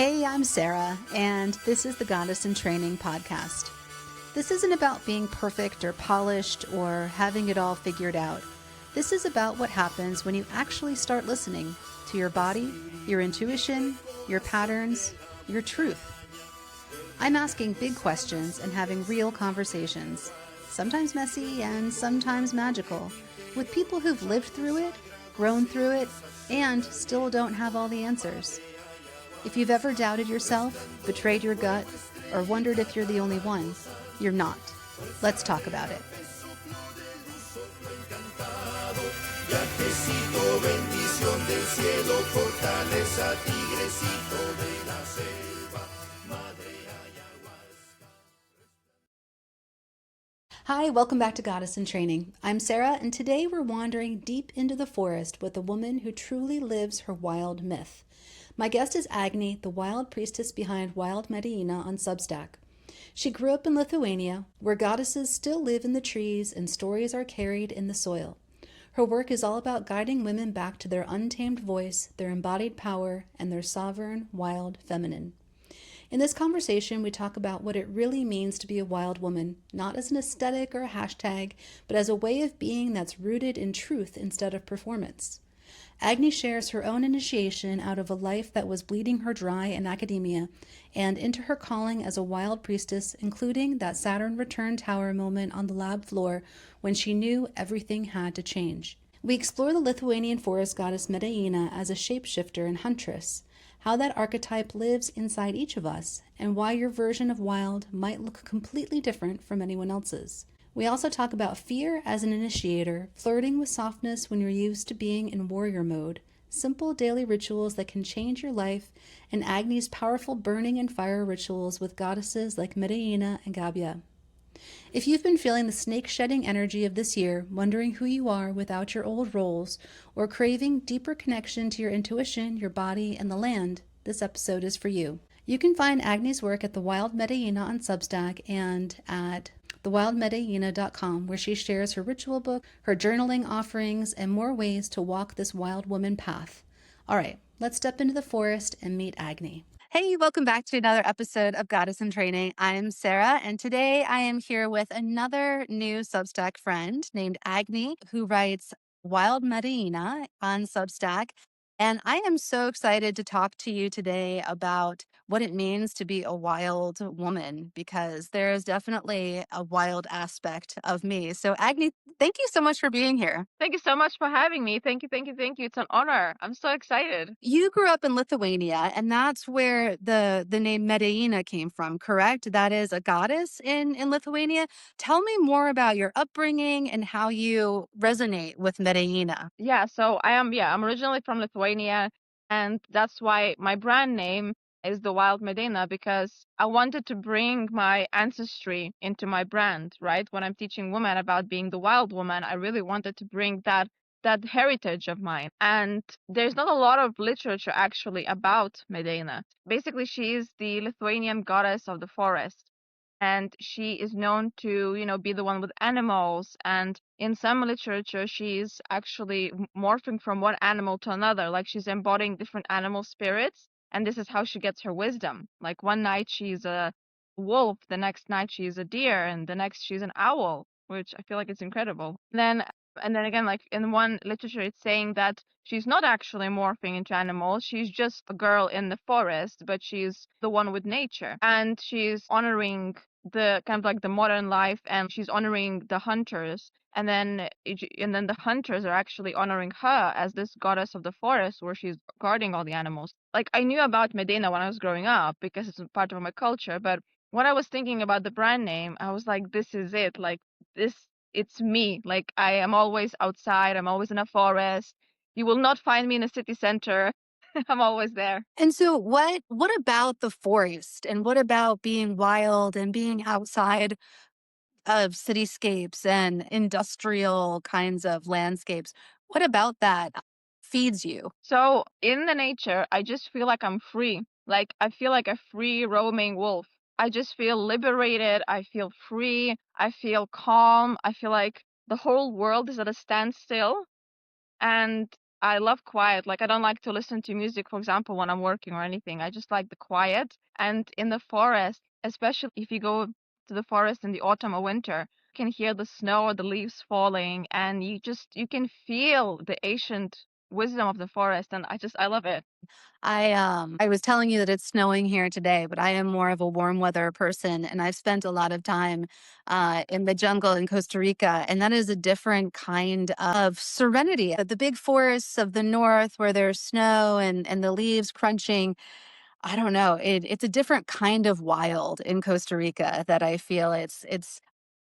Hey, I'm Sarah, and this is the Goddess in Training podcast. This isn't about being perfect or polished or having it all figured out. This is about what happens when you actually start listening to your body, your intuition, your patterns, your truth. I'm asking big questions and having real conversations, sometimes messy and sometimes magical, with people who've lived through it, grown through it, and still don't have all the answers. If you've ever doubted yourself, betrayed your gut, or wondered if you're the only one, you're not. Let's talk about it. Hi, welcome back to Goddess in Training. I'm Sarah, and today we're wandering deep into the forest with a woman who truly lives her wild myth. My guest is Agne, the wild priestess behind Wild Medeina on Substack. She grew up in Lithuania, where goddesses still live in the trees and stories are carried in the soil. Her work is all about guiding women back to their untamed voice, their embodied power, and their sovereign, wild feminine. In this conversation, we talk about what it really means to be a wild woman, not as an aesthetic or a hashtag, but as a way of being that's rooted in truth instead of performance. Agne shares her own initiation out of a life that was bleeding her dry in academia and into her calling as a wild priestess, including that Saturn return tower moment on the lab floor when she knew everything had to change. We explore the Lithuanian forest goddess Medeina as a shapeshifter and huntress, how that archetype lives inside each of us, and why your version of wild might look completely different from anyone else's. We also talk about fear as an initiator, flirting with softness when you're used to being in warrior mode, simple daily rituals that can change your life, and Agne's powerful burning and fire rituals with goddesses like Medeina and Gabia. If you've been feeling the snake-shedding energy of this year, wondering who you are without your old roles, or craving deeper connection to your intuition, your body, and the land, this episode is for you. You can find Agne's work at the Wild Medeina on Substack and at thewildmedeina.com, where she shares her ritual book, her journaling offerings, and more ways to walk this wild woman path. All right, let's step into the forest and meet Agne. Hey, welcome back to another episode of Goddess in Training. I am Sarah, and today I am here with another new Substack friend named Agne, who writes Wild Medeina on Substack. And I am so excited to talk to you today about what it means to be a wild woman, because there is definitely a wild aspect of me. So, Agne, thank you so much for being here. Thank you so much for having me. Thank you. It's an honor. I'm so excited. You grew up in Lithuania, and that's where the name Medeina came from, correct? That is a goddess in Lithuania. Tell me more about your upbringing and how you resonate with Medeina. Yeah, so I'm originally from Lithuania, and that's why my brand name is the Wild Medeina, because I wanted to bring my ancestry into my brand, right? When I'm teaching women about being the wild woman, I really wanted to bring that heritage of mine. And there's not a lot of literature actually about Medeina. Basically, she is the Lithuanian goddess of the forest. And she is known to, be the one with animals. And in some literature, she's actually morphing from one animal to another, like she's embodying different animal spirits. And this is how she gets her wisdom. Like one night she's a wolf, the next night she's a deer, and the next she's an owl, which I feel like it's incredible. And then again, like in one literature, it's saying that she's not actually morphing into animals. She's just a girl in the forest, but she's the one with nature. And she's honoring the kind of like the modern life, and she's honoring the hunters. And then the hunters are actually honoring her as this goddess of the forest, where she's guarding all the animals. Like I knew about Medina when I was growing up because it's a part of my culture, but when I was thinking about the brand name, I was like, this is it. Like this, it's me. Like I am always outside. I'm always in a forest. You will not find me in a city center. I'm always there. And so what about the forest and what about being wild and being outside of cityscapes and industrial kinds of landscapes? What about that feeds you? So in the nature, I just feel like I'm free. Like I feel like a free roaming wolf. I just feel liberated. I feel free. I feel calm. I feel like the whole world is at a standstill. And I love quiet. Like I don't like to listen to music, for example, when I'm working or anything. I just like the quiet. And in the forest, especially if you go to the forest in the autumn or winter, you can hear the snow or the leaves falling, and you can feel the ancient wisdom of the forest. And I love it. I was telling you that it's snowing here today, but I am more of a warm weather person, and I've spent a lot of time in the jungle in Costa Rica, and that is a different kind of serenity. The big forests of the north, where there's snow and the leaves crunching, I don't know. It's a different kind of wild in Costa Rica that I feel it's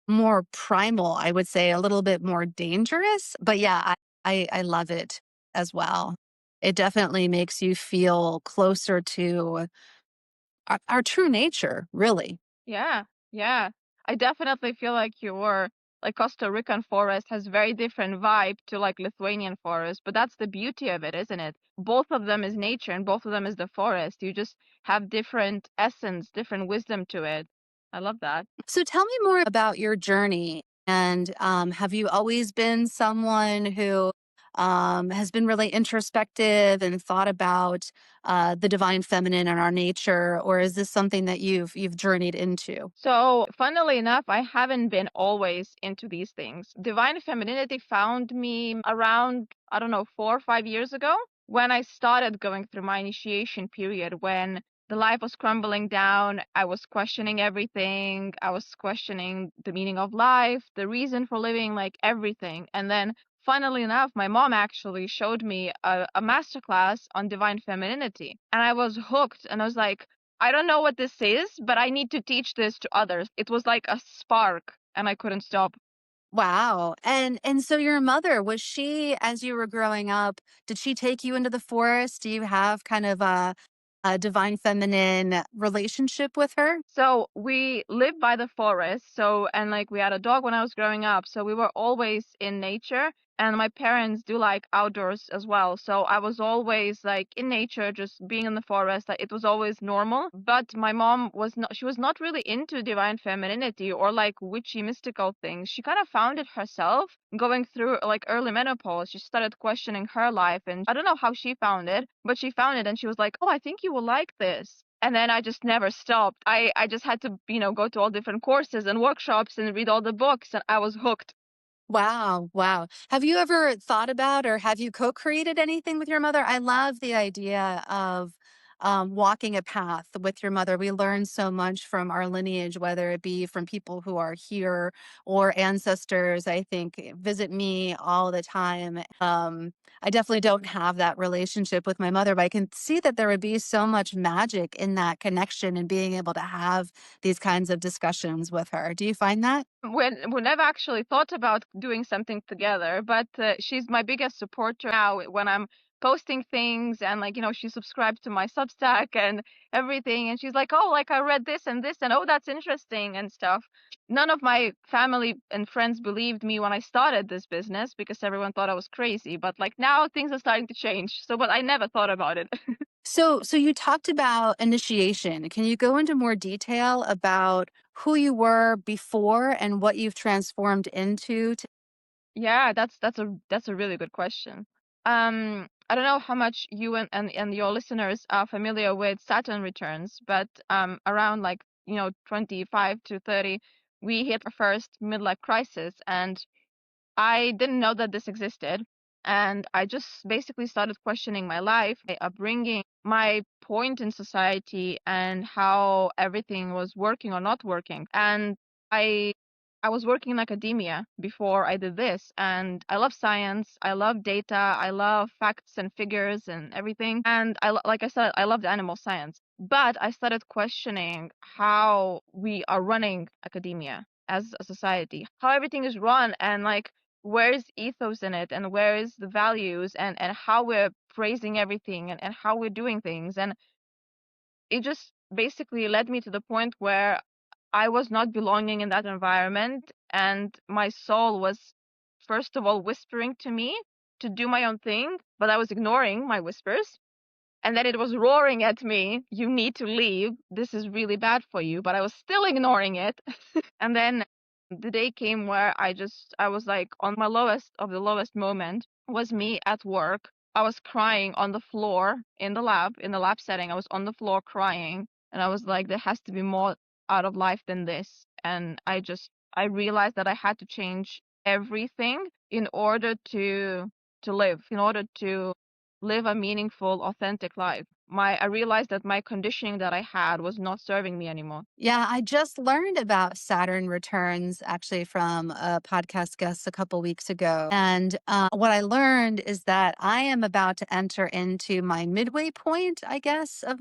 more primal, I would say, a little bit more dangerous. But yeah, I love it as well. It definitely makes you feel closer to our true nature, really. Yeah, yeah. I definitely feel like your like Costa Rican forest has very different vibe to like Lithuanian forest, but that's the beauty of it, isn't it? Both of them is nature and both of them is the forest. You just have different essence, different wisdom to it. I love that. So tell me more about your journey. And have you always been someone who has been really introspective and thought about the divine feminine and our nature, or is this something that you've journeyed into? So, funnily enough, I haven't been always into these things. Divine femininity found me around, I don't know, 4 or 5 years ago when I started going through my initiation period when the life was crumbling down. I was questioning everything. I was questioning the meaning of life, the reason for living, like everything. And then, funnily enough, my mom actually showed me a masterclass on divine femininity. And I was hooked. And I was like, I don't know what this is, but I need to teach this to others. It was like a spark, and I couldn't stop. Wow. And so your mother, was she, as you were growing up, did she take you into the forest? Do you have kind of a divine feminine relationship with her? So we lived by the forest. So, and like we had a dog when I was growing up. So we were always in nature. And my parents do like outdoors as well. So I was always like in nature, just being in the forest. Like, it was always normal. But my mom was not, she was not really into divine femininity or like witchy mystical things. She kind of found it herself going through like early menopause. She started questioning her life. And I don't know how she found it, but she found it and she was like, oh, I think you will like this. And then I just never stopped. I just had to, go to all different courses and workshops and read all the books, and I was hooked. Wow, wow. Have you ever thought about or have you co-created anything with your mother? I love the idea of walking a path with your mother. We learn so much from our lineage, whether it be from people who are here or ancestors. I think visit me all the time. I definitely don't have that relationship with my mother, but I can see that there would be so much magic in that connection and being able to have these kinds of discussions with her. Do you find that? We never actually thought about doing something together, but she's my biggest supporter now when I'm posting things and like, she subscribed to my Substack and everything. And she's like, oh, like I read this and oh, that's interesting and stuff. None of my family and friends believed me when I started this business because everyone thought I was crazy. But like now things are starting to change. So, but I never thought about it. So you talked about initiation. Can you go into more detail about who you were before and what you've transformed into? Yeah, that's a really good question. I don't know how much you and your listeners are familiar with Saturn returns, but around like, 25 to 30, we hit our first midlife crisis, and I didn't know that this existed. And I just basically started questioning my life, my upbringing, my point in society, and how everything was working or not working. And I I was working in academia before I did this, and I love science, I love data, I love facts and figures and everything. And like I said, I loved animal science. But I started questioning how we are running academia as a society, how everything is run, and like where is ethos in it, and where is the values, and how we're praising everything, and how we're doing things. And it just basically led me to the point where I was not belonging in that environment, and my soul was first of all whispering to me to do my own thing, but I was ignoring my whispers. And then it was roaring at me, you need to leave, this is really bad for you, but I was still ignoring it. And then the day came where I was like on my lowest of the lowest moment was me at work I was crying on the floor in the lab setting. I was on the floor crying, and I was like, there has to be more out of life than this. And I realized that I had to change everything in order to live, in order to live a meaningful, authentic life. I realized that my conditioning that I had was not serving me anymore. Yeah, I just learned about Saturn returns actually from a podcast guest a couple weeks ago. And what I learned is that I am about to enter into my midway point, I guess, of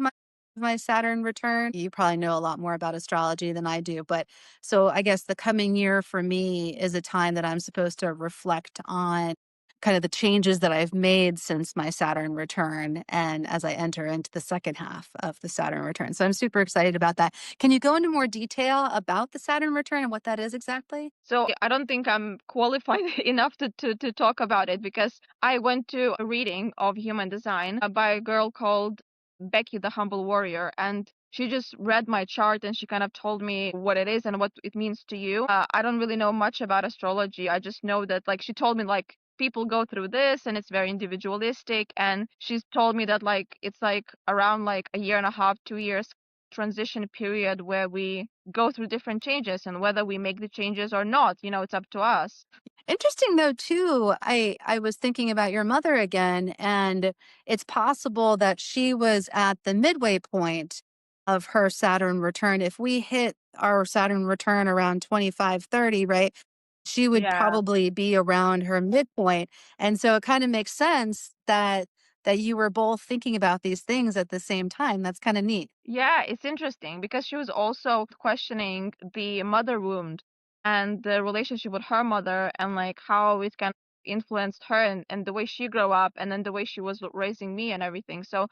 my Saturn return. You probably know a lot more about astrology than I do, but so I guess the coming year for me is a time that I'm supposed to reflect on kind of the changes that I've made since my Saturn return and as I enter into the second half of the Saturn return. So I'm super excited about that. Can you go into more detail about the Saturn return and what that is exactly? So I don't think I'm qualified enough to talk about it because I went to a reading of human design by a girl called Becky the Humble Warrior, and she just read my chart and she kind of told me what it is and what it means to you. I don't really know much about astrology. I just know that like she told me like people go through this and it's very individualistic, and she's told me that like it's like around like a year and a half, 2 years transition period where we go through different changes, and whether we make the changes or not, it's up to us. Interesting though too, I was thinking about your mother again, and it's possible that she was at the midway point of her Saturn return. If we hit our Saturn return around 2530, right? She would Yeah. probably be around her midpoint. And so it kind of makes sense that you were both thinking about these things at the same time. That's kind of neat. Yeah, it's interesting because she was also questioning the mother wound and the relationship with her mother, and like how it kind of influenced her, and the way she grew up and then the way she was raising me and everything. So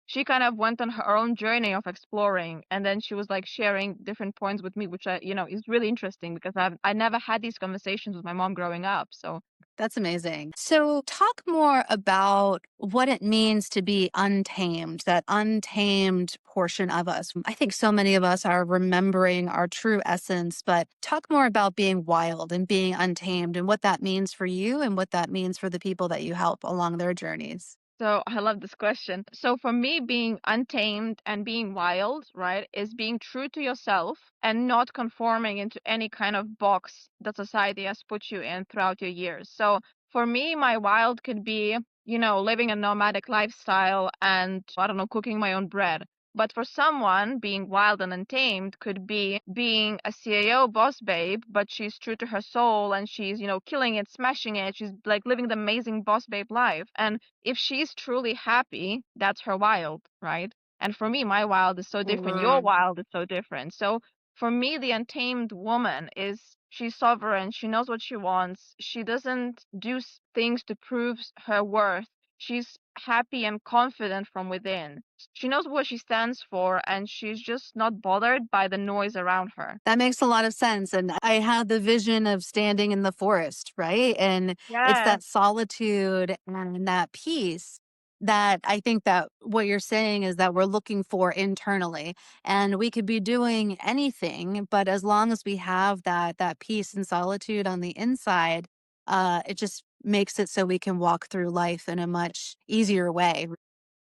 she kind of went on her own journey of exploring, and then she was like sharing different points with me, which is really interesting because I never had these conversations with my mom growing up. So That's amazing. So, talk more about what it means to be untamed, that untamed portion of us. I think so many of us are remembering our true essence, but talk more about being wild and being untamed and what that means for you and what that means for the people that you help along their journeys. So I love this question. So for me, being untamed and being wild, right, is being true to yourself and not conforming into any kind of box that society has put you in throughout your years. So for me, my wild could be, living a nomadic lifestyle and, I don't know, cooking my own bread. But for someone, being wild and untamed could be being a CAO boss babe, but she's true to her soul and she's, killing it, smashing it. She's like living the amazing boss babe life. And if she's truly happy, that's her wild, right? And for me, my wild is so different. Your Mm. wild is so different. So for me, the untamed woman is she's sovereign. She knows what she wants. She doesn't do things to prove her worth. She's happy and confident from within. She knows what she stands for, and she's just not bothered by the noise around her. That makes a lot of sense. And I had the vision of standing in the forest, right? And it's Yeah. that solitude and that peace that I think that what you're saying is that we're looking for internally. And we could be doing anything, but as long as we have that peace and solitude on the inside, it just makes it so we can walk through life in a much easier way.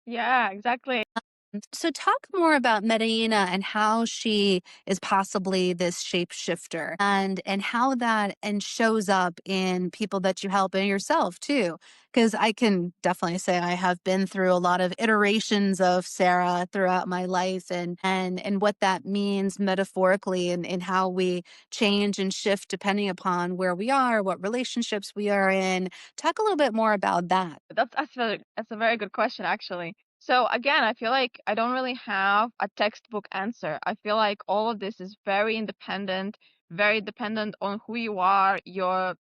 Yeah, exactly. So, talk more about Medeina and how she is possibly this shapeshifter, and how that and shows up in people that you help and yourself too. Because I can definitely say I have been through a lot of iterations of Sarah throughout my life, and what that means metaphorically, and how we change and shift depending upon where we are, what relationships we are in. Talk a little bit more about that. That's a very good question, actually. So again, I feel like I don't really have a textbook answer. I feel like all of this is very dependent on who you are, your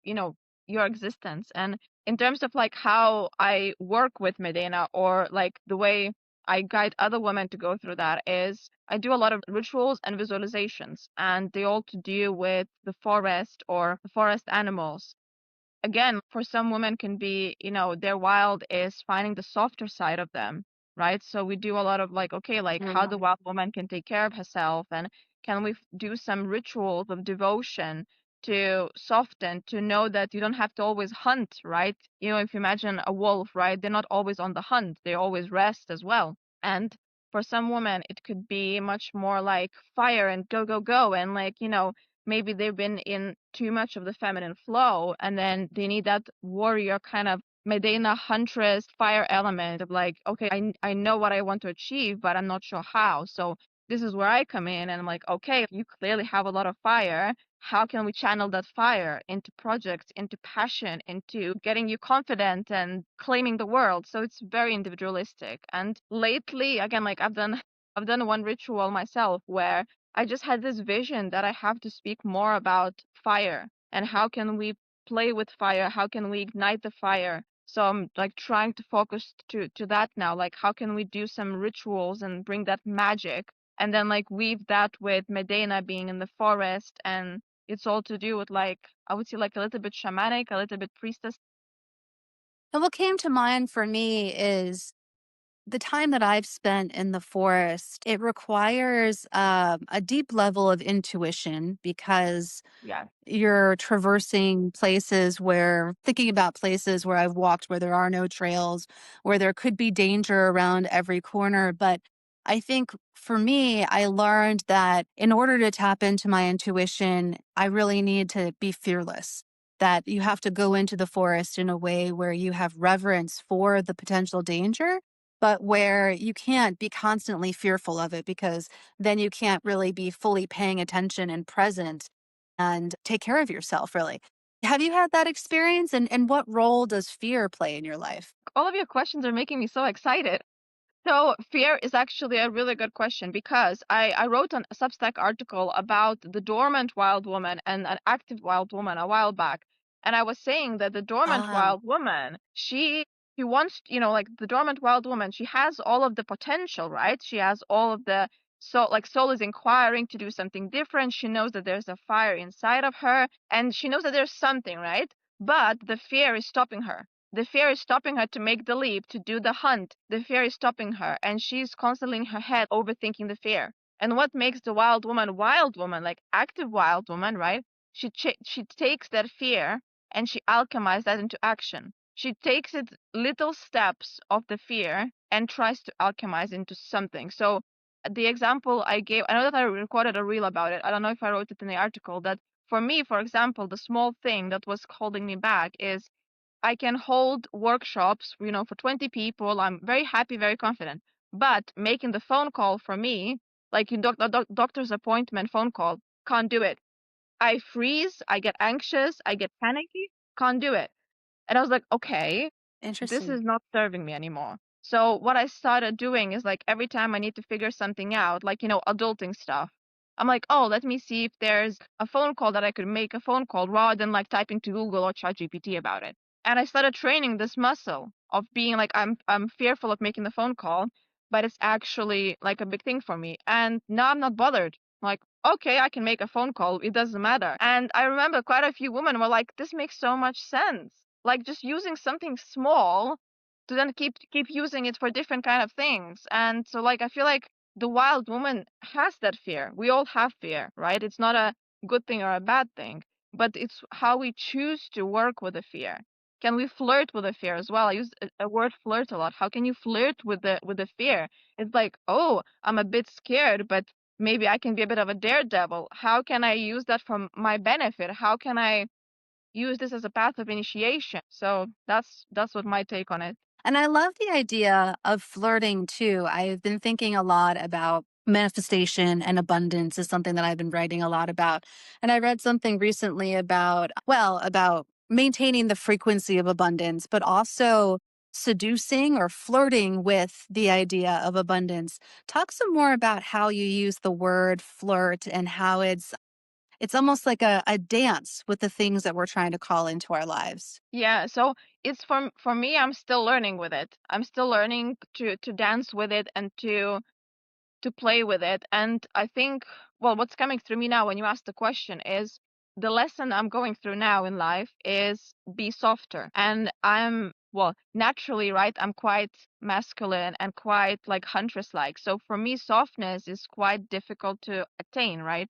existence. And in terms of like how I work with Medina, or like the way I guide other women to go through that, is I do a lot of rituals and visualizations, and they all to do with the forest or the forest animals. Again, for some women can be, their wild is finding the softer side of them, right? So we do a lot of like, okay, like how the wild woman can take care of herself, and can we do some rituals of devotion to soften, to know that you don't have to always hunt, right? You know, if you imagine a wolf, right, they're not always on the hunt, they always rest as well. And for some women, it could be much more like fire and go, go, go. And like, you know, maybe they've been in too much of the feminine flow, and then they need that warrior kind of Medeina huntress fire element of like, okay, I know what I want to achieve, but I'm not sure how. So this is where I come in, and I'm like, okay, you clearly have a lot of fire. How can we channel that fire into projects, into passion, into getting you confident and claiming the world? So it's very individualistic. And lately, again, like I've done one ritual myself where I just had this vision that I have to speak more about fire and how can we play with fire? How can we ignite the fire? So I'm like trying to focus to that now. Like how can we do some rituals and bring that magic and then like weave that with Medeina being in the forest, and it's all to do with like I would say like a little bit shamanic, a little bit priestess. And what came to mind for me is the time that I've spent in the forest. It requires a deep level of intuition because Yeah. you're traversing places where, thinking about places where I've walked where there are no trails, where there could be danger around every corner. But I think for me, I learned that in order to tap into my intuition, I really need to be fearless. That you have to go into the forest in a way where you have reverence for the potential danger, but where you can't be constantly fearful of it because then you can't really be fully paying attention and present and take care of yourself, really. Have you had that experience? And what role does fear play in your life? All of your questions are making me so excited. So fear is actually a really good question because I wrote a Substack article about the dormant wild woman and an active wild woman a while back. And I was saying that the dormant Ah, wild woman, she wants, you know, like the dormant wild woman, she has all of the potential, right? She has all of the soul is inquiring to do something different. She knows that there's a fire inside of her and she knows that there's something, right? But the fear is stopping her. The fear is stopping her to make the leap, to do the hunt. The fear is stopping her, and she's constantly in her head overthinking the fear. And what makes the wild woman, like active wild woman, right? She takes that fear and she alchemizes that into action. She takes it little steps of the fear and tries to alchemize into something. So the example I gave, I know that I recorded a reel about it. I don't know if I wrote it in the article. That for me, for example, the small thing that was holding me back is I can hold workshops, you know, for 20 people. I'm very happy, very confident. But making the phone call for me, like your doctor's appointment phone call, can't do it. I freeze, I get anxious, I get panicky, can't do it. And I was like, okay, this interesting. is not serving me anymore. So what I started doing is like every time I need to figure something out, like, you know, adulting stuff, I'm like, oh, let me see if there's a phone call that I could make a phone call rather than like typing to Google or ChatGPT about it. And I started training this muscle of being like, I'm fearful of making the phone call, but it's actually like a big thing for me. And now I'm not bothered. Like, okay, I can make a phone call. It doesn't matter. And I remember quite a few women were like, this makes so much sense, like just using something small to then keep using it for different kind of things. And so like I feel like the wild woman has that fear. We all have fear, right? It's not a good thing or a bad thing, but it's how we choose to work with the fear. Can we flirt with the fear as well? I use a word flirt a lot. How can you flirt with the fear? It's like, oh, I'm a bit scared, but maybe I can be a bit of a daredevil. How can I use that for my benefit? How can I use this as a path of initiation? So that's what my take on it. And I love the idea of flirting too. I've been thinking a lot about manifestation and abundance is something that I've been writing a lot about. And I read something recently about, well, about maintaining the frequency of abundance, but also seducing or flirting with the idea of abundance. Talk some more about how you use the word flirt and how it's almost like a dance with the things that we're trying to call into our lives. Yeah, so it's for me, I'm still learning with it. I'm still learning to dance with it and to play with it. And I think, well, what's coming through me now when you ask the question is the lesson I'm going through now in life is be softer. And I'm, well, naturally, right? I'm quite masculine and quite like huntress like. So for me, softness is quite difficult to attain, right?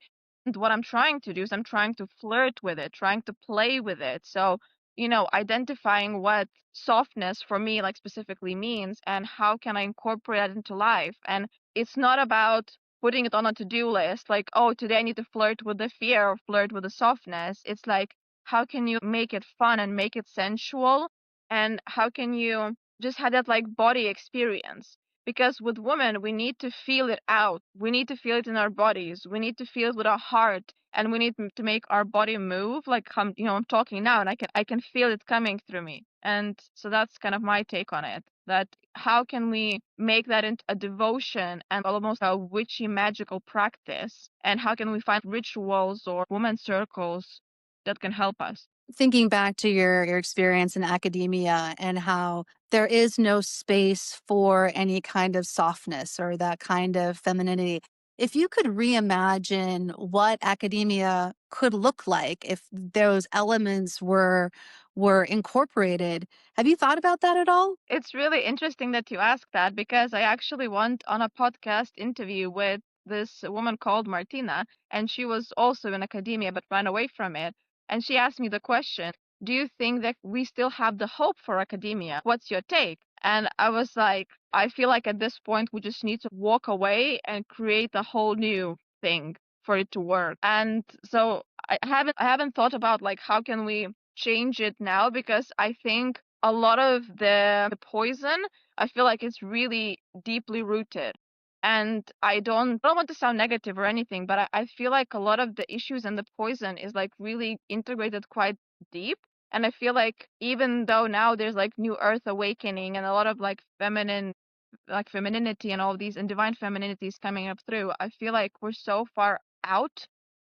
what I'm trying to do is I'm trying to flirt with it, trying to play with it. So, identifying what softness for me, like specifically means and how can I incorporate it into life. And it's not about putting it on a to-do list, like, oh, today I need to flirt with the fear or flirt with the softness. It's like, how can you make it fun and make it sensual? And how can you just have that like body experience? Because with women, we need to feel it out. We need to feel it in our bodies. We need to feel it with our heart, and we need to make our body move. Like I'm talking now, and I can feel it coming through me. And so that's kind of my take on it. That how can we make that into a devotion and almost a witchy magical practice? And how can we find rituals or woman circles that can help us? Thinking back to your experience in academia and how there is no space for any kind of softness or that kind of femininity. If you could reimagine what academia could look like if those elements were incorporated, have you thought about that at all? It's really interesting that you ask that because I actually went on a podcast interview with this woman called Martina, and she was also in academia but ran away from it. And she asked me the question, do you think that we still have the hope for academia? What's your take? And I was like, I feel like at this point we just need to walk away and create a whole new thing for it to work. And so I haven't thought about like how can we change it now, because I think a lot of the poison, I feel like it's really deeply rooted. And I don't want to sound negative or anything, but I feel like a lot of the issues and the poison is like really integrated quite deep. And I feel like even though now there's like new earth awakening and a lot of like feminine, like femininity and all of these and divine femininities coming up through, I feel like we're so far out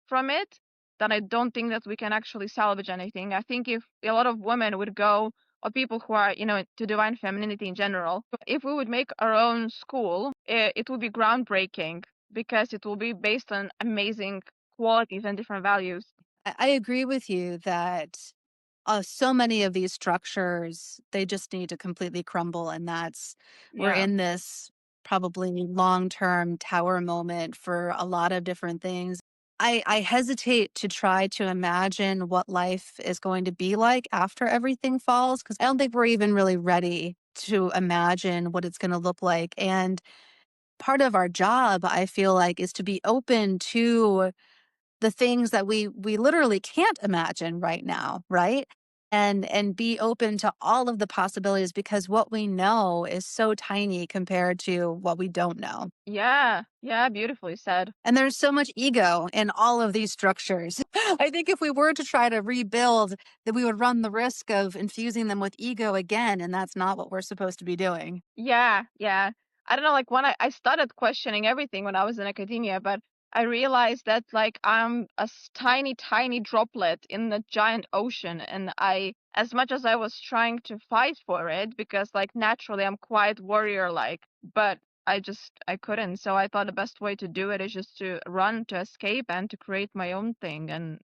from it that I don't think that we can actually salvage anything. I think if a lot of women would go, or people who are, to divine femininity in general, if we would make our own school, it would be groundbreaking because it will be based on amazing qualities and different values. I agree with you that so many of these structures, they just need to completely crumble. And we're Yeah. in this probably long term tower moment for a lot of different things. I hesitate to try to imagine what life is going to be like after everything falls because I don't think we're even really ready to imagine what it's going to look like. And part of our job, I feel like, is to be open to the things that we literally can't imagine right now, right? And be open to all of the possibilities because what we know is so tiny compared to what we don't know. Yeah. Yeah. Beautifully said. And there's so much ego in all of these structures. I think if we were to try to rebuild, that we would run the risk of infusing them with ego again, and that's not what we're supposed to be doing. Yeah, yeah. I don't know, like when I started questioning everything when I was in academia, but I realized that like I'm a tiny, tiny droplet in the giant ocean. And as much as I was trying to fight for it, because like naturally I'm quite warrior-like, but I couldn't. So I thought the best way to do it is just to run, to escape, and to create my own thing and,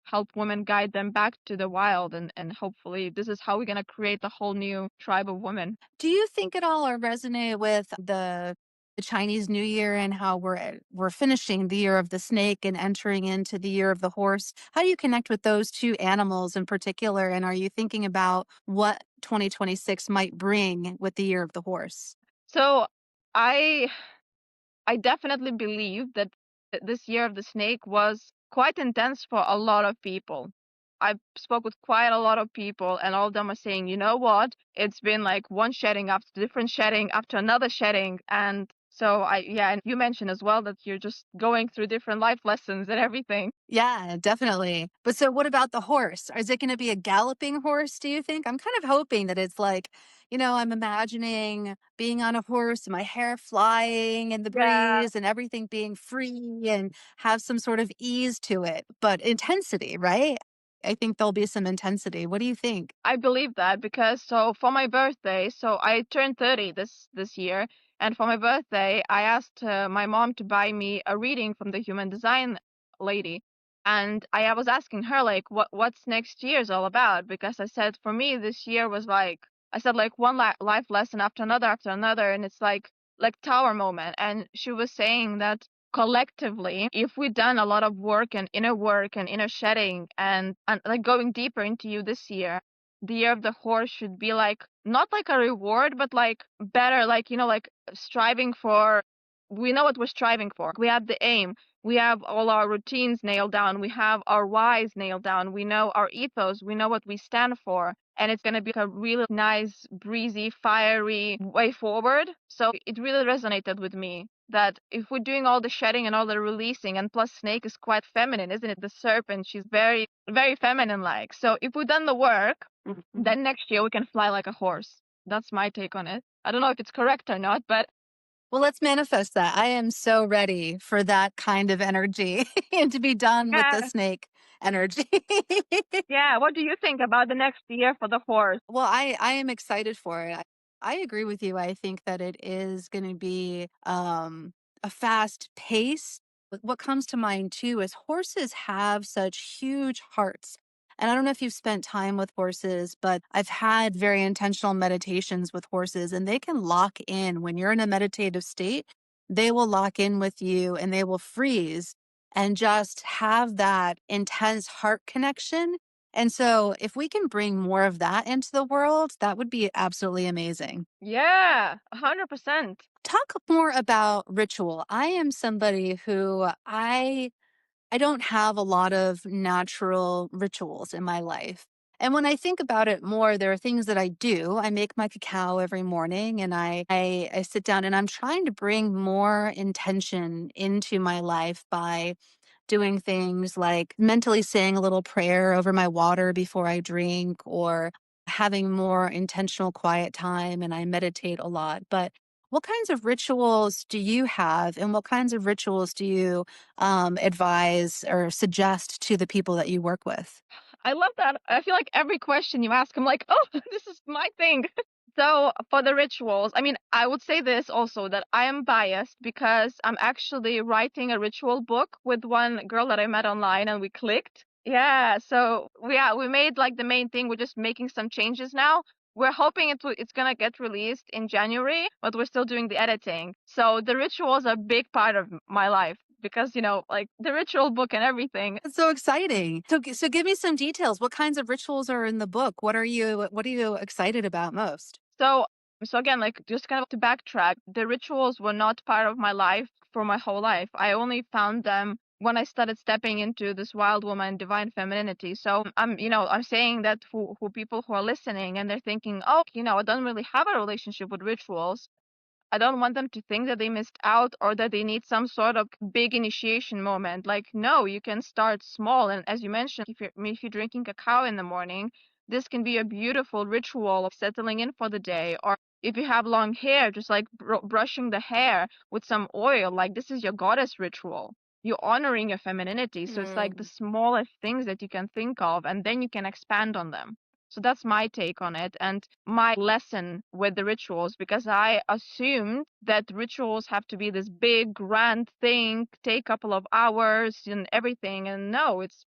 help women guide them back to the wild. And hopefully this is how we're gonna create a whole new tribe of women. Do you think at all or resonate with the Chinese New Year and how we're finishing the year of the snake and entering into the year of the horse? How do you connect with those two animals in particular? And are you thinking about what 2026 might bring with the year of the horse? So I I definitely believe that this year of the snake was quite intense for a lot of people. I spoke with quite a lot of people, and all of them are saying, you know what? It's been like one shedding after different shedding after another shedding. And so yeah, and you mentioned as well that you're just going through different life lessons and everything. Yeah, definitely. But so what about the horse? Is it going to be a galloping horse, do you think? I'm kind of hoping that it's like, I'm imagining being on a horse and my hair flying in the Yeah. breeze and everything being free and have some sort of ease to it, but intensity, right? I think there'll be some intensity. What do you think? I believe that because so for my birthday, so I turned 30 this year, and for my birthday, I asked my mom to buy me a reading from the human design lady, and I was asking her like what's next year's all about, because I said for me this year was like I said like one life lesson after another, and it's like tower moment, and she was saying that collectively, if we done a lot of work and inner shedding and like going deeper into you this year, the year of the horse should be like not like a reward, but like better, like like striving for. We know what we're striving for. We have the aim. We have all our routines nailed down. We have our whys nailed down. We know our ethos. We know what we stand for. And it's going to be a really nice, breezy, fiery way forward. So it really resonated with me that if we're doing all the shedding and all the releasing, and plus Snake is quite feminine, isn't it? The serpent, she's very, very feminine like. So if we've done the work, then next year we can fly like a horse. That's my take on it. I don't know if it's correct or not, but Well, let's manifest that. I am so ready for that kind of energy and to be done with the yeah, snake energy. yeah. What do you think about the next year for the horse? Well, I am excited for it. I agree with you. I think that it is going to be a fast pace. But what comes to mind too is horses have such huge hearts. And I don't know if you've spent time with horses, but I've had very intentional meditations with horses, and they can lock in when you're in a meditative state. They will lock in with you and they will freeze and just have that intense heart connection. And so if we can bring more of that into the world, that would be absolutely amazing. Yeah, 100%. Talk more about ritual. I am somebody who I don't have a lot of natural rituals in my life. And when I think about it more, there are things that I do. I make my cacao every morning and I sit down and I'm trying to bring more intention into my life by doing things like mentally saying a little prayer over my water before I drink or having more intentional quiet time and I meditate a lot. But what kinds of rituals do you have and what kinds of rituals do you advise or suggest to the people that you work with? I love that. I feel like every question you ask, I'm like, oh, this is my thing. So for the rituals, I mean, I would say this also that I am biased because I'm actually writing a ritual book with one girl that I met online and we clicked. Yeah, so we made like the main thing. We're just making some changes now. We're hoping it's gonna get released in January, but we're still doing the editing. So the rituals are a big part of my life because like the ritual book and everything. That's so exciting. So give me some details. What kinds of rituals are in the book? What are you excited about most? So, so again, like just kind of to backtrack, the rituals were not part of my life for my whole life. I only found them when I started stepping into this wild woman divine femininity. So I'm saying that for people who are listening and they're thinking, oh, I don't really have a relationship with rituals. I don't want them to think that they missed out or that they need some sort of big initiation moment. Like, no, you can start small. And as you mentioned, if you're drinking cacao in the morning, this can be a beautiful ritual of settling in for the day. Or if you have long hair, just like brushing the hair with some oil, like this is your goddess ritual. You're honoring your femininity. So it's like the Mm. smallest things that you can think of, and then you can expand on them. So that's my take on it and my lesson with the rituals because I assumed that rituals have to be this big, grand thing, take a couple of hours and everything. And no, it's,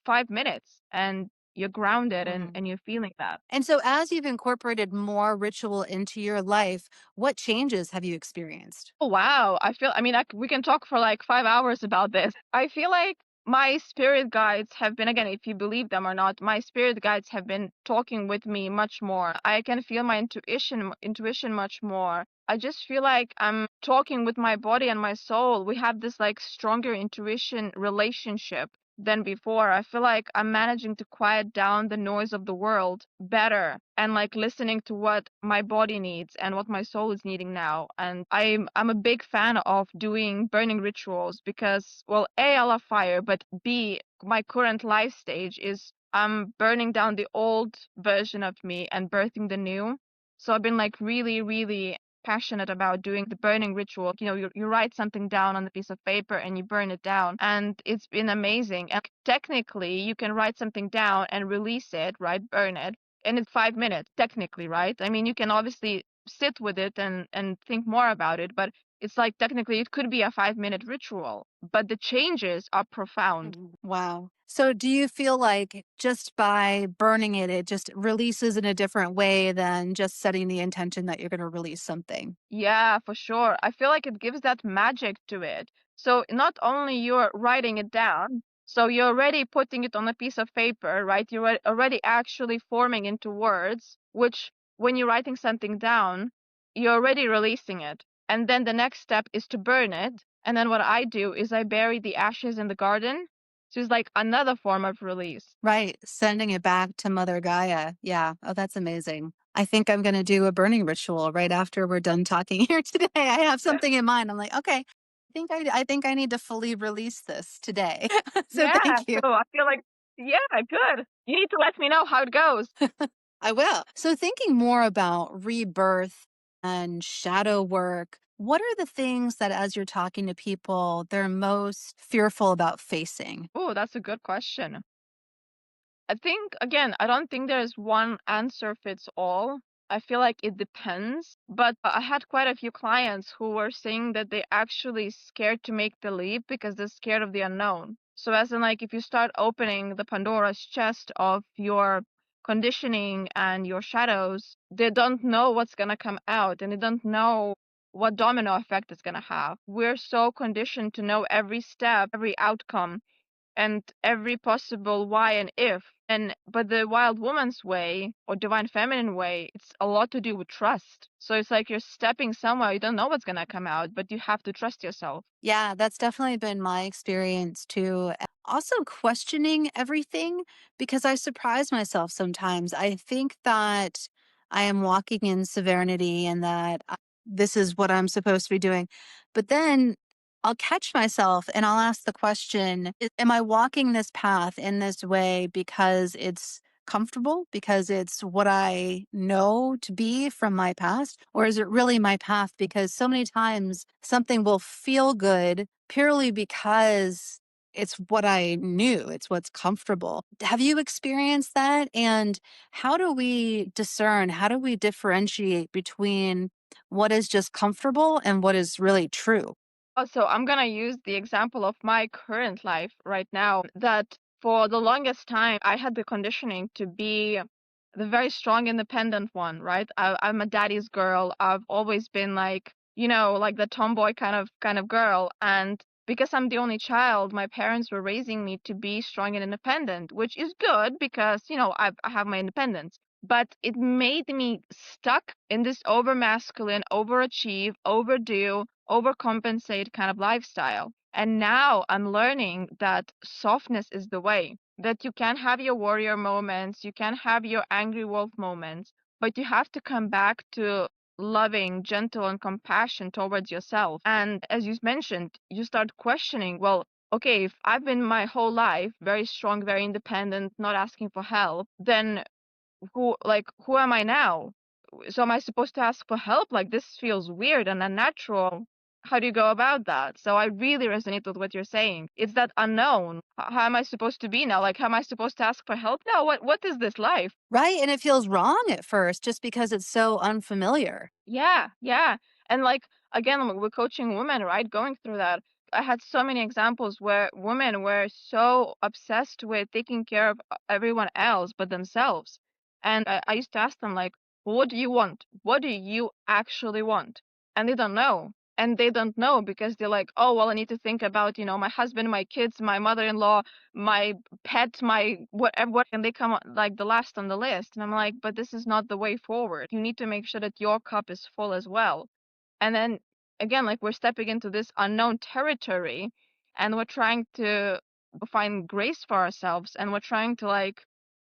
5 minutes and you're grounded Mm. and you're feeling that. And so as you've incorporated more ritual into your life, what changes have you experienced? Oh, wow. I mean, we can talk for like 5 hours about this. I feel like my spirit guides have been, again, if you believe them or not, my spirit guides have been talking with me much more. I can feel my intuition much more. I just feel like I'm talking with my body and my soul. We have this like stronger intuition relationship than before. I feel like I'm managing to quiet down the noise of the world better and like listening to what my body needs and what my soul is needing now. And I'm a big fan of doing burning rituals because, well, A, I love fire, but B, my current life stage is I'm burning down the old version of me and birthing the new. So I've been like really, really passionate about doing the burning ritual. You write something down on a piece of paper and you burn it down. And it's been amazing. And technically, you can write something down and release it, right? Burn it. And it's 5 minutes, technically, right? I mean, you can obviously sit with it and think more about it, but it's like technically it could be a 5 minute ritual, but the changes are profound. Mhm. Wow. So do you feel like just by burning it, it just releases in a different way than just setting the intention that you're going to release something? Yeah, for sure. I feel like it gives that magic to it So not only you're writing it down, so you're already putting it on a piece of paper, right? You're already actually forming into words, which when you're writing something down, you're already releasing it. And then the next step is to burn it. And then what I do is I bury the ashes in the garden. So it's like another form of release. Right. Sending it back to Mother Gaia. Yeah. Oh, that's amazing. I think I'm going to do a burning ritual right after we're done talking here today. I have something in mind. I'm like, okay, I think I need to fully release this today. So Yeah. thank you. So I feel like, yeah, good. You need to let me know how it goes. I will. So thinking more about rebirth and shadow work, what are the things that as you're talking to people, they're most fearful about facing? Oh, that's a good question. I think, again, I don't think there's one answer fits all. I feel like it depends. But I had quite a few clients who were saying that they actually scared to make the leap because they're scared of the unknown. So, as in, like, if you start opening the Pandora's chest of your conditioning and your shadows, they don't know what's going to come out and they don't know what domino effect it's going to have. We're so conditioned to know every step, every outcome and every possible why and if. And but the wild woman's way or divine feminine way, it's a lot to do with trust. So it's like you're stepping somewhere, you don't know what's gonna come out, but you have to trust yourself. Yeah, that's definitely been my experience too. Also, questioning everything because I surprise myself sometimes. I think that I am walking in serenity and that this is what I'm supposed to be doing. But then I'll catch myself and I'll ask the question, Am I walking this path in this way because it's comfortable, because it's what I know to be from my past? Or is it really my path? Because so many times something will feel good purely because it's what I knew, it's what's comfortable. Have you experienced that? And how do we discern, how do we differentiate between what is just comfortable and what is really true? Also, I'm gonna use the example of my current life right now that for the longest time I had the conditioning to be the very strong, independent one, right? I'm a daddy's girl. I've always been like, like the tomboy kind of girl. And because I'm the only child, my parents were raising me to be strong and independent, which is good because, I have my independence. But it made me stuck in this over masculine, overachieve, overdo, overcompensate kind of lifestyle. And now I'm learning that softness is the way, that you can have your warrior moments, you can have your angry wolf moments, but you have to come back to loving, gentle, and compassion towards yourself. And as you mentioned, you start questioning, well, okay, if I've been my whole life very strong, very independent, not asking for help, then who am I now? So am I supposed to ask for help? Like this feels weird and unnatural. How do you go about that? So I really resonate with what you're saying. It's that unknown. How am I supposed to be now? Like, how am I supposed to ask for help now? What is this life? Right? And it feels wrong at first just because it's so unfamiliar. Yeah, yeah. And like again, we're coaching women, right? Going through that. I had so many examples where women were so obsessed with taking care of everyone else but themselves. And I used to ask them like, what do you want? What do you actually want? And they don't know. And they don't know because they're like, oh, well, I need to think about, my husband, my kids, my mother-in-law, my pet, my whatever, and they come like the last on the list. And I'm like, but this is not the way forward. You need to make sure that your cup is full as well. And then again, like we're stepping into this unknown territory and we're trying to find grace for ourselves and we're trying to like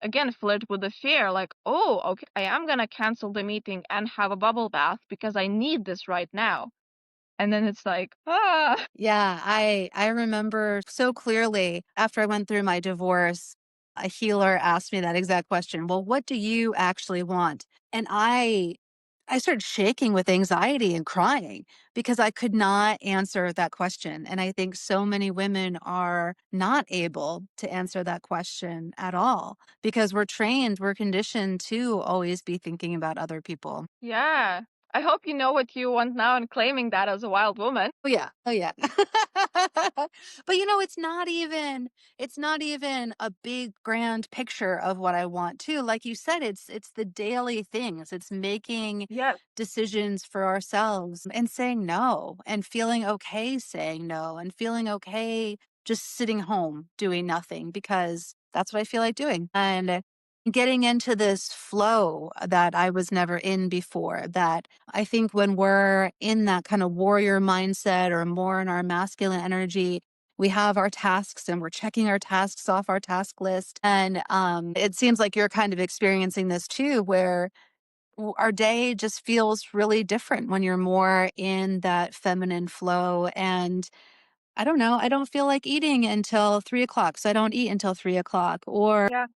again flirt with the fear like, oh, okay, I am gonna cancel the meeting and have a bubble bath because I need this right now. And then it's like, ah. Yeah, I remember so clearly after I went through my divorce, a healer asked me that exact question. Well, what do you actually want? And I started shaking with anxiety and crying because I could not answer that question. And I think so many women are not able to answer that question at all because we're trained, we're conditioned to always be thinking about other people. Yeah. I hope you know what you want now and claiming that as a wild woman. Oh yeah. Oh yeah. But it's not even a big grand picture of what I want to. Like you said, it's the daily things. It's making Yes. decisions for ourselves and saying no and feeling okay saying no and feeling okay just sitting home doing nothing because that's what I feel like doing. And getting into this flow that I was never in before, that I think when we're in that kind of warrior mindset or more in our masculine energy, we have our tasks and we're checking our tasks off our task list. And it seems like you're kind of experiencing this too, where our day just feels really different when you're more in that feminine flow. And I don't know, I don't feel like eating until 3 o'clock. So I don't eat until 3 o'clock. Or Yeah.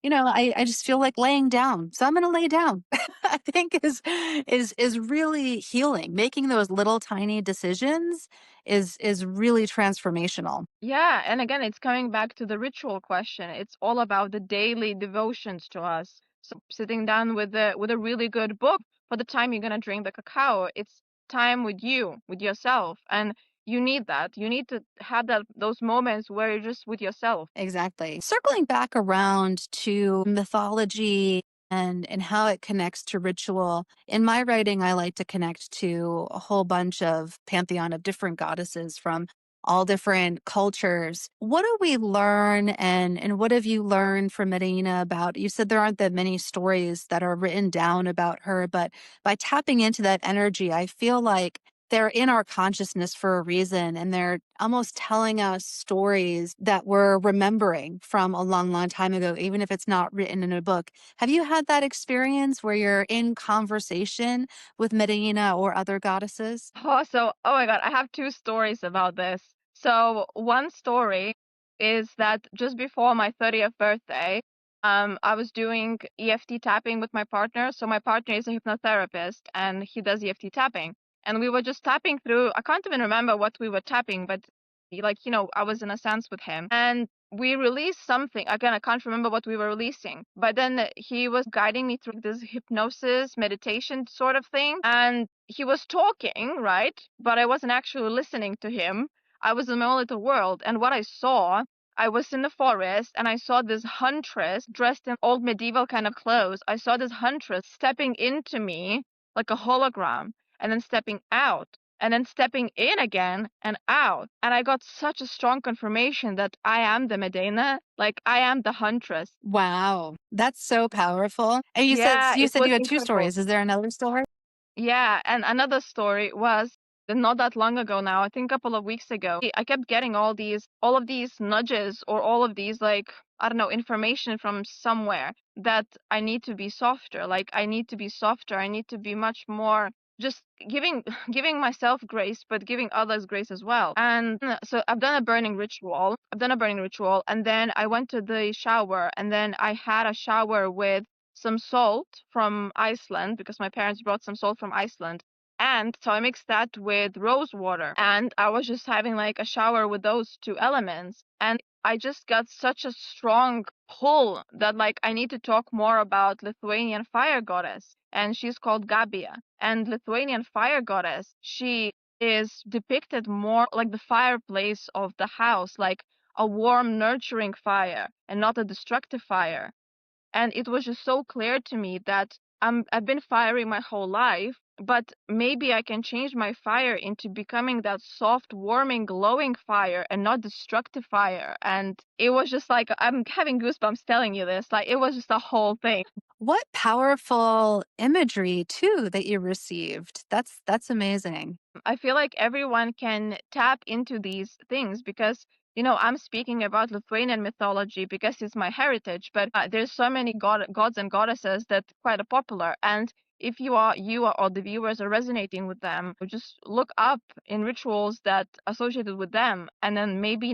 I just feel like laying down. So I'm gonna lay down. I think is really healing. Making those little tiny decisions is really transformational. Yeah, and again, it's coming back to the ritual question. It's all about the daily devotions to us. So sitting down with a really good book for the time you're gonna drink the cacao, it's time with you, with yourself, and you need that. You need to have those moments where you're just with yourself. Exactly. Circling back around to mythology and how it connects to ritual. In my writing, I like to connect to a whole bunch of pantheon of different goddesses from all different cultures. What do we learn and what have you learned from Medeina about? You said there aren't that many stories that are written down about her, but by tapping into that energy, I feel like they're in our consciousness for a reason and they're almost telling us stories that we're remembering from a long, long time ago, even if it's not written in a book. Have you had that experience where you're in conversation with Medeina or other goddesses? Oh my God, I have two stories about this. So one story is that just before my 30th birthday, I was doing EFT tapping with my partner. So my partner is a hypnotherapist and he does EFT tapping. And we were just tapping through, I can't even remember what we were tapping, but I was in a sense with him. And we released something. Again, I can't remember what we were releasing, but then he was guiding me through this hypnosis meditation sort of thing. And he was talking, right? But I wasn't actually listening to him. I was in my own little world. And what I saw, I was in the forest and I saw this huntress dressed in old medieval kind of clothes. I saw this huntress stepping into me like a hologram and then stepping out and then stepping in again and out. And I got such a strong confirmation that I am the Medeina, like I am the huntress. Wow, that's so powerful. And Yeah, you it said was you had two incredible. stories. Is there another story? Yeah, and another story was that not that long ago now, I think a couple of weeks ago, I kept getting all of these nudges or all of these like, I don't know, information from somewhere that I need to be softer. Like I need to be softer. I need to be much more just giving giving myself grace, but giving others grace as well. And so I've done a burning ritual. I've done a burning ritual, and then I went to the shower, and then I had a shower with some salt from Iceland because my parents brought some salt from Iceland. And so I mixed that with rose water. And I was just having like a shower with those two elements. And I just got such a strong pull that like I need to talk more about Lithuanian fire goddess. And she's called Gabia. And Lithuanian fire goddess, she is depicted more like the fireplace of the house, like a warm, nurturing fire and not a destructive fire. And it was just so clear to me that I've been fiery my whole life, but maybe I can change my fire into becoming that soft, warming, glowing fire and not destructive fire. And it was just like, I'm having goosebumps telling you this. Like, it was just a whole thing. What powerful imagery too that you received. That's amazing. I feel like everyone can tap into these things because, I'm speaking about Lithuanian mythology because it's my heritage, but there's so many gods and goddesses that quite are popular. And if or the viewers are resonating with them, just look up in rituals that associated with them, and then maybe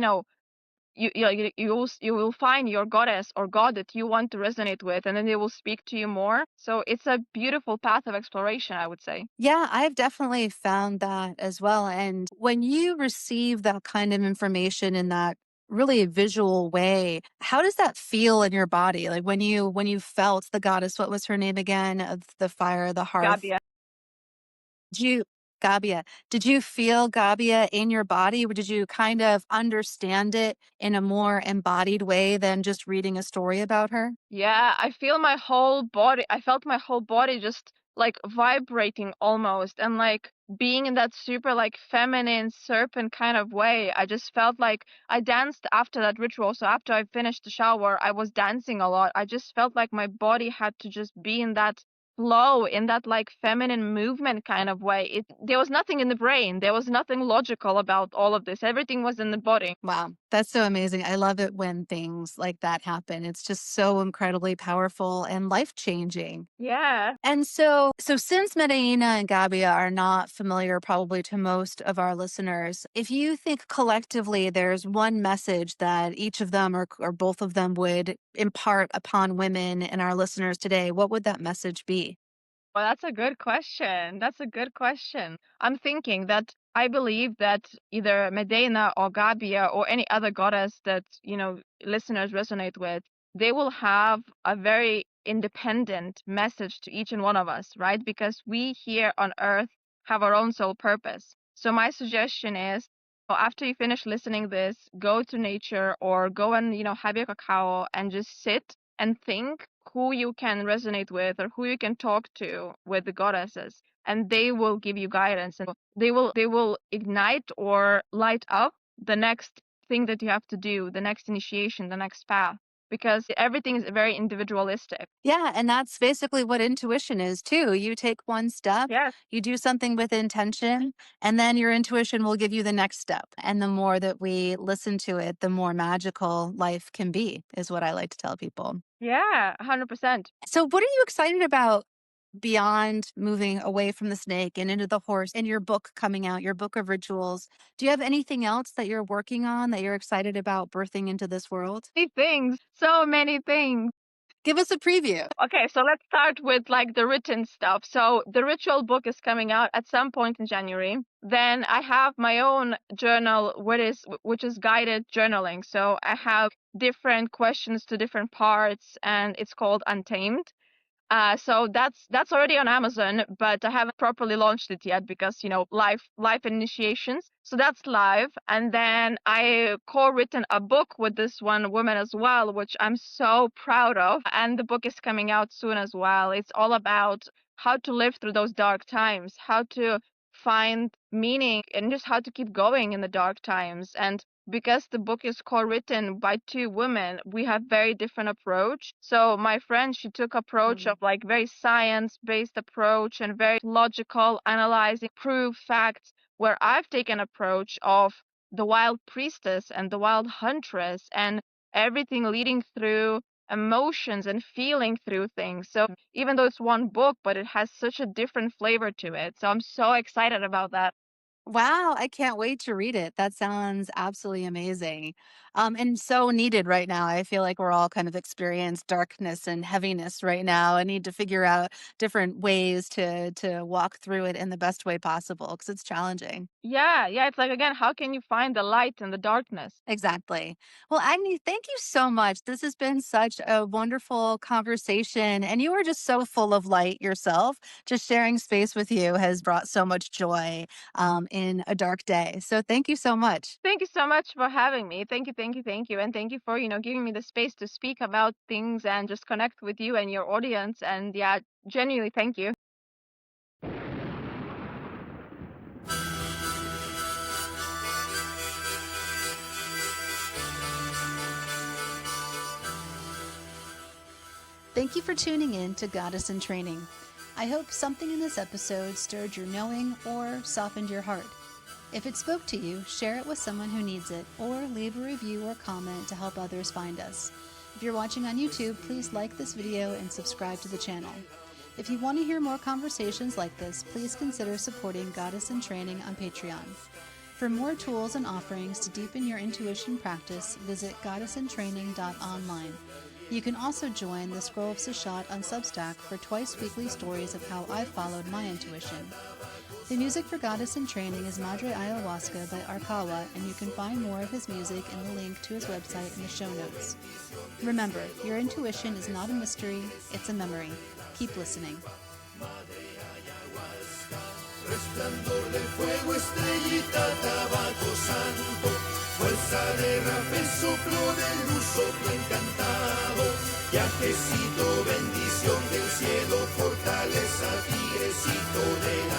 you will find your goddess or god that you want to resonate with, and then they will speak to you more. So it's a beautiful path of exploration, I would say. Yeah, I've definitely found that as well. And when you receive that kind of information in that really visual way, how does that feel in your body? Like when you felt the goddess, what was her name again? Of the fire, the hearth? Gabia. Did you Gabia, did you feel Gabia in your body? Or did you kind of understand it in a more embodied way than just reading a story about her? Yeah, I felt my whole body just like vibrating almost and like being in that super like feminine serpent kind of way. I just felt like I danced after that ritual. So after I finished the shower, I was dancing a lot. I just felt like my body had to just be in that flow, in that like feminine movement kind of way. There was nothing in the brain. There was nothing logical about all of this. Everything was in the body. Wow, that's so amazing. I love it when things like that happen. It's just so incredibly powerful and life-changing. Yeah. And so since Medeina and Gabia are not familiar probably to most of our listeners, if you think collectively there's one message that each of them or both of them would impart upon women and our listeners today, what would that message be? Well, that's a good question. That's a good question. I'm thinking that I believe that either Medeina or Gabia or any other goddess that, listeners resonate with, they will have a very independent message to each and one of us, right? Because we here on earth have our own sole purpose. So my suggestion is, after you finish listening this, go to nature or go and, have your cacao and just sit and think who you can resonate with or who you can talk to with the goddesses, and they will give you guidance, and they will ignite or light up the next thing that you have to do, the next initiation, the next path, because everything is very individualistic. Yeah, and that's basically what intuition is too. You take one step, Yes. you do something with intention, and then your intuition will give you the next step. And the more that we listen to it, the more magical life can be, is what I like to tell people. Yeah, 100%. So, what are you excited about beyond moving away from the snake and into the horse and your book coming out, your book of rituals? Do you have anything else that you're working on that you're excited about birthing into this world? Many things, so many things. Give us a preview. Okay, so let's start with like the written stuff. So the ritual book is coming out at some point in January. Then I have my own journal, which is guided journaling. So I have different questions to different parts, and it's called Untamed. So that's already on Amazon, but I haven't properly launched it yet because life initiations. So that's live, and then I co-written a book with this one woman as well, which I'm so proud of. And the book is coming out soon as well. It's all about how to live through those dark times, how to find meaning, and just how to keep going in the dark times. And because the book is co-written by two women, we have very different approach. So my friend, she took approach of like very science-based approach and very logical, analyzing, proof facts, where I've taken approach of the wild priestess and the wild huntress and everything leading through emotions and feeling through things. So even though it's one book, but it has such a different flavor to it. So I'm so excited about that. Wow, I can't wait to read it. That sounds absolutely amazing. And so needed right now. I feel like we're all kind of experience darkness and heaviness right now and need to figure out different ways to walk through it in the best way possible because it's challenging. Yeah, yeah. It's like, again, how can you find the light in the darkness? Exactly. Well, Agni, thank you so much. This has been such a wonderful conversation, and you are just so full of light yourself. Just sharing space with you has brought so much joy in a dark day. So, thank you so much. Thank you so much for having me. Thank you, thank you, thank you. And thank you for, giving me the space to speak about things and just connect with you and your audience. And yeah, genuinely, thank you. Thank you for tuning in to Goddess in Training. I hope something in this episode stirred your knowing or softened your heart. If it spoke to you, share it with someone who needs it, or leave a review or comment to help others find us. If you're watching on YouTube, please like this video and subscribe to the channel. If you want to hear more conversations like this, please consider supporting Goddess in Training on Patreon. For more tools and offerings to deepen your intuition practice, visit goddessintraining.online. You can also join the Scroll of Sashat on Substack for twice-weekly stories of how I followed my intuition. The music for Goddess in Training is Madre Ayahuasca by Arkawa, and you can find more of his music and the link to his website in the show notes. Remember, your intuition is not a mystery, it's a memory. Keep listening. Resplandor del fuego, estrellita, tabaco santo, fuerza de rapel, soplo de luz, soplo encantado, viajecito, bendición del cielo, fortaleza, tigrecito de